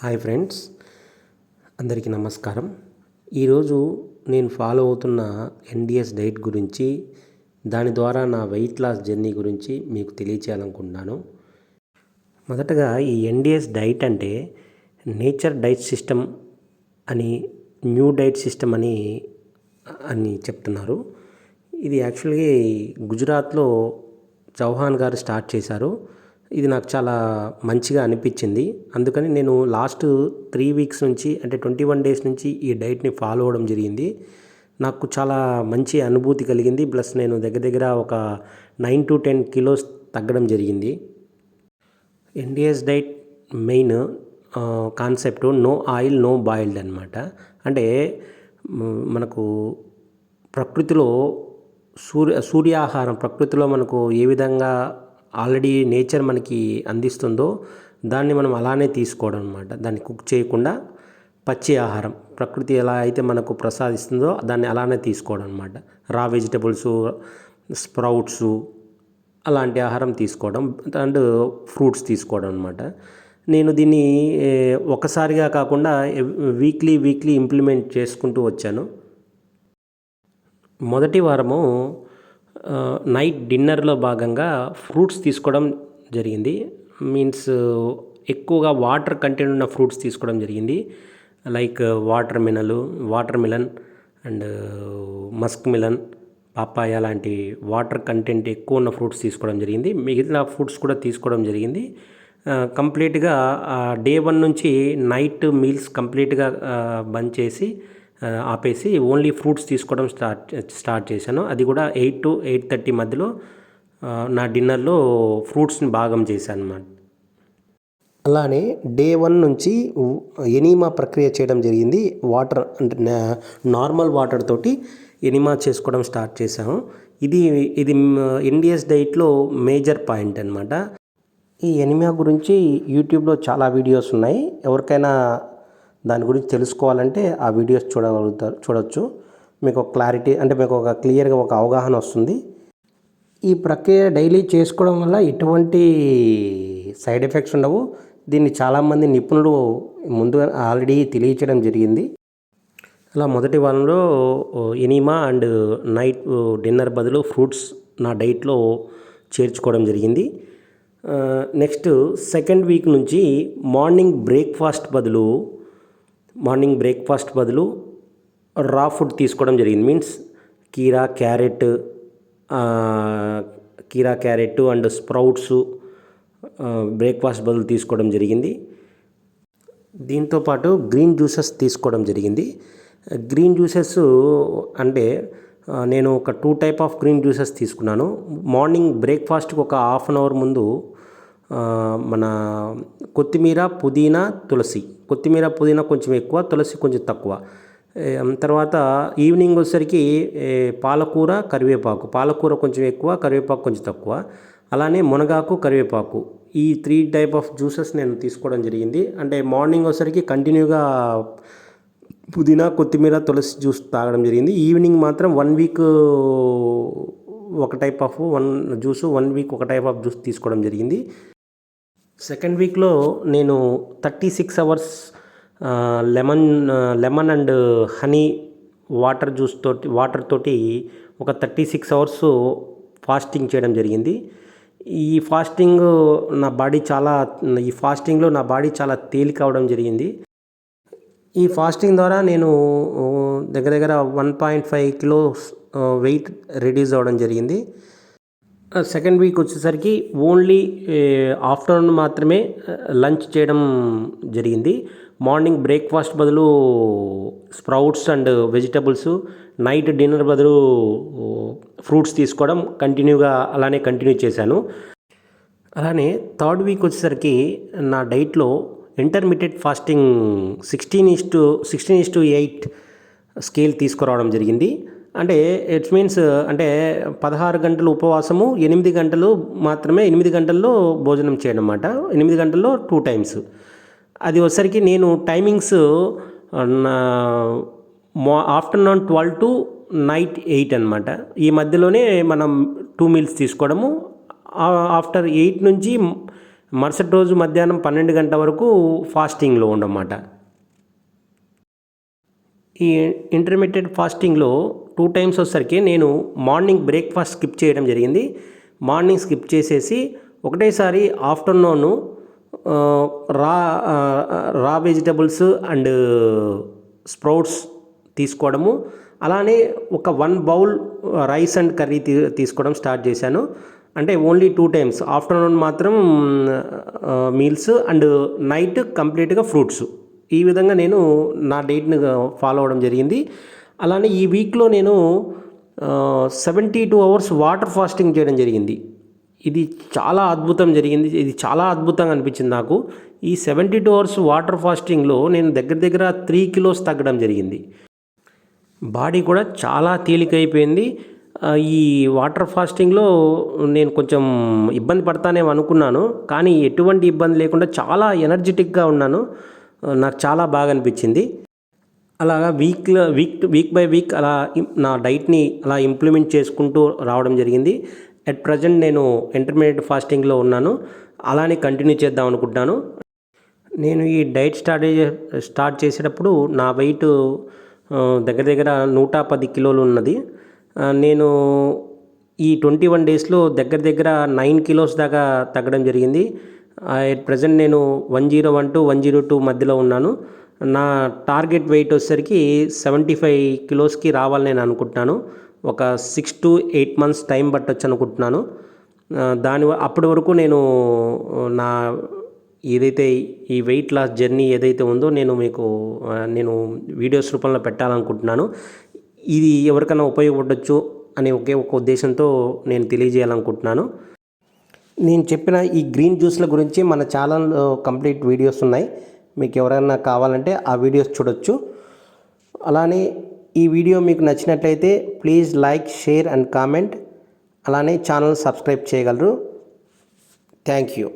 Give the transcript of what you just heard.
Hi friends, అందరికీ నమస్కారం. ఈరోజు నేను ఫాలో అవుతున్న ఎన్డిఎస్ డైట్ గురించి, దాని ద్వారా నా వెయిట్ లాస్ జర్నీ గురించి మీకు తెలియచేయాలనుకుంటున్నాను. మొదటగా ఈ ఎన్డిఎస్ డైట్ అంటే నేచర్ డైట్ సిస్టమ్ అని, న్యూ డైట్ సిస్టమ్ అని చెప్తున్నారు. ఇది యాక్చువల్గా గుజరాత్లో చౌహాన్ గారు స్టార్ట్ చేశారు. ఇది నాకు చాలా మంచిగా అనిపించింది. అందుకని నేను లాస్ట్ 3 వీక్స్ నుంచి, అంటే 21 డేస్ నుంచి ఈ డైట్ని ఫాలో అవ్వడం జరిగింది. నాకు చాలా మంచి అనుభూతి కలిగింది. ప్లస్ నేను దగ్గర ఒక 9 to 10 కిలోస్ తగ్గడం జరిగింది. NDS diet main concept no oil no boiled అనమాట. అంటే మనకు ప్రకృతిలో సూర్యాహారం ప్రకృతిలో మనకు ఏ విధంగా ఆల్రెడీ నేచర్ మనకి అందిస్తుందో దాన్ని మనం అలానే తీసుకోవడం అనమాట. దాన్ని కుక్ చేయకుండా పచ్చి ఆహారం ప్రకృతి ఎలా అయితే మనకు ప్రసాదిస్తుందో దాన్ని అలానే తీసుకోవడం అనమాట. రా వెజిటబుల్స్, స్ప్రౌట్స్ అలాంటి ఆహారం తీసుకోవడం అండ్ ఫ్రూట్స్ తీసుకోవడం అనమాట. నేను దీన్ని ఒకసారిగా కాకుండా వీక్లీ ఇంప్లిమెంట్ చేసుకుంటూ వచ్చాను. మొదటి వారము నైట్ డిన్నర్లో భాగంగా ఫ్రూట్స్ తీసుకోవడం జరిగింది. మీన్స్ ఎక్కువగా వాటర్ కంటెంట్ ఉన్న ఫ్రూట్స్ తీసుకోవడం జరిగింది. Like water melon and musk melon, papaya లాంటి వాటర్ కంటెంట్ ఎక్కువ ఉన్న ఫ్రూట్స్ తీసుకోవడం జరిగింది. మిగతా ఫ్రూట్స్ కూడా తీసుకోవడం జరిగింది. కంప్లీట్గా డే 1 నుంచి నైట్ మీల్స్ కంప్లీట్గా బంద్ చేసి ఆపేసి ఓన్లీ ఫ్రూట్స్ తీసుకోవడం స్టార్ట్ చేశాను. అది కూడా 8 to 8:30 మధ్యలో నా డిన్నర్లో ఫ్రూట్స్ని భాగం చేశాను అన్నమాట. అలానే డే 1 నుంచి ఎనీమా ప్రక్రియ చేయడం జరిగింది. వాటర్ అంటే నార్మల్ వాటర్ తోటి ఎనీమా చేసుకోవడం స్టార్ట్ చేశాము. ఇది ఎన్డిఎస్ డైట్లో మేజర్ పాయింట్ అనమాట. ఈ ఎనీమా గురించి యూట్యూబ్లో చాలా వీడియోస్ ఉన్నాయి. ఎవరికైనా దాని గురించి తెలుసుకోవాలంటే ఆ వీడియోస్ చూడవచ్చు. మీకు ఒక క్లారిటీ, అంటే మీకు ఒక క్లియర్గా ఒక అవగాహన వస్తుంది. ఈ ప్రక్రియ డైలీ చేసుకోవడం వల్ల ఎటువంటి సైడ్ ఎఫెక్ట్స్ ఉండవు. దీన్ని చాలామంది నిపుణులు ముందుగా ఆల్రెడీ తెలియచేయడం జరిగింది. అలా మొదటి వారంలో ఎనీమా అండ్ నైట్ డిన్నర్ బదులు ఫ్రూట్స్ నా డైట్లో చేర్చుకోవడం జరిగింది. నెక్స్ట్ సెకండ్ వీక్ నుంచి మార్నింగ్ బ్రేక్ఫాస్ట్ బదులు రా ఫుడ్ తీసుకోవడం జరిగింది. మీన్స్ కీరా క్యారెట్ అండ్ స్ప్రౌట్స్ బ్రేక్ఫాస్ట్ బదులు తీసుకోవడం జరిగింది. దీంతోపాటు గ్రీన్ జ్యూసెస్ తీసుకోవడం జరిగింది. గ్రీన్ జ్యూసెస్ అంటే నేను ఒక 2 టైప్ ఆఫ్ గ్రీన్ జ్యూసెస్ తీసుకున్నాను. మార్నింగ్ బ్రేక్ఫాస్ట్కి ఒక హాఫ్ అన్ అవర్ ముందు మన కొత్తిమీర, పుదీనా, తులసి. కొత్తిమీర, పుదీనా కొంచెం ఎక్కువ, తులసి కొంచెం తక్కువ. తర్వాత ఈవినింగ్ వచ్చేసరికి పాలకూర, పాలకూర కొంచెం ఎక్కువ, కరివేపాకు కొంచెం తక్కువ. అలానే మునగాకు, కరివేపాకు, ఈ 3 టైప్ ఆఫ్ జ్యూసెస్ నేను తీసుకోవడం జరిగింది. అంటే మార్నింగ్ వచ్చేసరికి కంటిన్యూగా పుదీనా, కొత్తిమీర, తులసి జ్యూస్ తాగడం జరిగింది. ఈవినింగ్ మాత్రం 1 వీక్ ఒక టైప్ ఆఫ్ జ్యూస్, 1 వీక్ ఒక టైప్ ఆఫ్ జ్యూస్ తీసుకోవడం జరిగింది. సెకండ్ వీక్లో నేను 36 hours lemon and honey water తోటి ఒక 36 అవర్స్ ఫాస్టింగ్ చేయడం జరిగింది. ఈ ఫాస్టింగ్లో నా బాడీ చాలా తేలిక అవడం జరిగింది. ఈ ఫాస్టింగ్ ద్వారా నేను దగ్గర 1.5 కిలోస్ వెయిట్ రిడ్యూస్ అవ్వడం జరిగింది. సెకండ్ వీక్ వచ్చేసరికి ఓన్లీ ఆఫ్టర్నూన్ మాత్రమే లంచ్ చేయడం జరిగింది. మార్నింగ్ బ్రేక్ఫాస్ట్ బదులు sprouts and vegetables, night dinner బదులు ఫ్రూట్స్ తీసుకోవడం అలానే కంటిన్యూ చేశాను. అలానే థర్డ్ వీక్ వచ్చేసరికి నా డైట్లో ఇంటర్మీడియట్ ఫాస్టింగ్ 16:8 స్కేల్ తీసుకురావడం జరిగింది. అంటే ఇట్స్ మీన్స్ అంటే 16 గంటలు ఉపవాసము, 8 గంటలు మాత్రమే, 8 గంటల్లో భోజనం చేయడం అన్నమాట. 8 గంటల్లో 2 టైమ్స్. అది వచ్చేసరికి నేను టైమింగ్స్ ఆఫ్టర్నూన్ 12 to నైట్ 8 అనమాట. ఈ మధ్యలోనే మనం 2 మీల్స్ తీసుకోవడము. ఆఫ్టర్ 8 నుంచి మరుసటి రోజు మధ్యాహ్నం 12 గంటల వరకు ఫాస్టింగ్లో ఉండమాట. ఈ ఇంటర్మీడియట్ ఫాస్టింగ్లో 2 టైమ్స్ వచ్చేసరికి నేను మార్నింగ్ బ్రేక్ఫాస్ట్ స్కిప్ చేయడం జరిగింది. మార్నింగ్ స్కిప్ చేసేసి ఒకటేసారి ఆఫ్టర్నూను రా రా వెజిటబుల్స్ అండ్ స్ప్రౌట్స్ తీసుకోవడము, అలానే ఒక 1 బౌల్ రైస్ అండ్ కర్రీ తీసుకోవడం స్టార్ట్ చేశాను. అంటే ఓన్లీ 2 టైమ్స్, ఆఫ్టర్నూన్ మాత్రం మీల్స్ అండ్ నైట్ కంప్లీట్గా ఫ్రూట్స్. ఈ విధంగా నేను నా డైట్ని ఫాలో అవ్వడం జరిగింది. అలానే ఈ వీక్లో నేను 72 అవర్స్ వాటర్ ఫాస్టింగ్ చేయడం జరిగింది. ఇది చాలా అద్భుతం జరిగింది. ఇది చాలా అద్భుతంగా అనిపించింది నాకు. ఈ 72 అవర్స్ వాటర్ ఫాస్టింగ్లో నేను దగ్గర 3 కిలోస్ తగ్గడం జరిగింది. బాడీ కూడా చాలా తేలికైపోయింది. ఈ వాటర్ ఫాస్టింగ్లో నేను కొంచెం ఇబ్బంది పడతానేమో అనుకున్నాను, కానీ ఎటువంటి ఇబ్బంది లేకుండా చాలా ఎనర్జెటిక్గా ఉన్నాను. నాకు చాలా బాగా అనిపించింది. అలాగా వీక్ బై వీక్ అలా నా డైట్ని అలా ఇంప్లిమెంట్ చేసుకుంటూ రావడం జరిగింది. అట్ ప్రజెంట్ నేను ఇంటర్మీడియట్ ఫాస్టింగ్లో ఉన్నాను. అలానే కంటిన్యూ చేద్దాం అనుకుంటున్నాను. నేను ఈ డైట్ స్టార్ట్ చేసేటప్పుడు నా వెయిట్ దగ్గర 110 కిలోలు ఉన్నది. నేను ఈ 21 డేస్లో దగ్గర 9 కిలోస్ దాకా తగ్గడం జరిగింది. అట్ ప్రజెంట్ నేను 101 to 102 మధ్యలో ఉన్నాను. నా టార్గెట్ వెయిట్ వచ్చేసరికి 75 కిలోస్కి రావాలని నేను అనుకుంటున్నాను. ఒక 6 to 8 months టైం పట్టొచ్చు అనుకుంటున్నాను. అప్పటి వరకు నేను నా ఏదైతే ఈ వెయిట్ లాస్ జర్నీ ఏదైతే ఉందో నేను వీడియోస్ రూపంలో పెట్టాలనుకుంటున్నాను. ఇది ఎవరికైనా ఉపయోగపడవచ్చు అనే ఒక ఉద్దేశంతో నేను తెలియజేయాలనుకుంటున్నాను. నేను చెప్పిన ఈ గ్రీన్ జ్యూస్ల గురించి మన ఛానల్లో కంప్లీట్ వీడియోస్ ఉన్నాయి. మీకు ఎవరైనా కావాలంటే ఆ వీడియోస్ చూడొచ్చు. అలానే ఈ వీడియో మీకు నచ్చినట్లయితే please like, share and comment. అలానే ఛానల్ సబ్స్క్రైబ్ చేయగలరు. Thank you.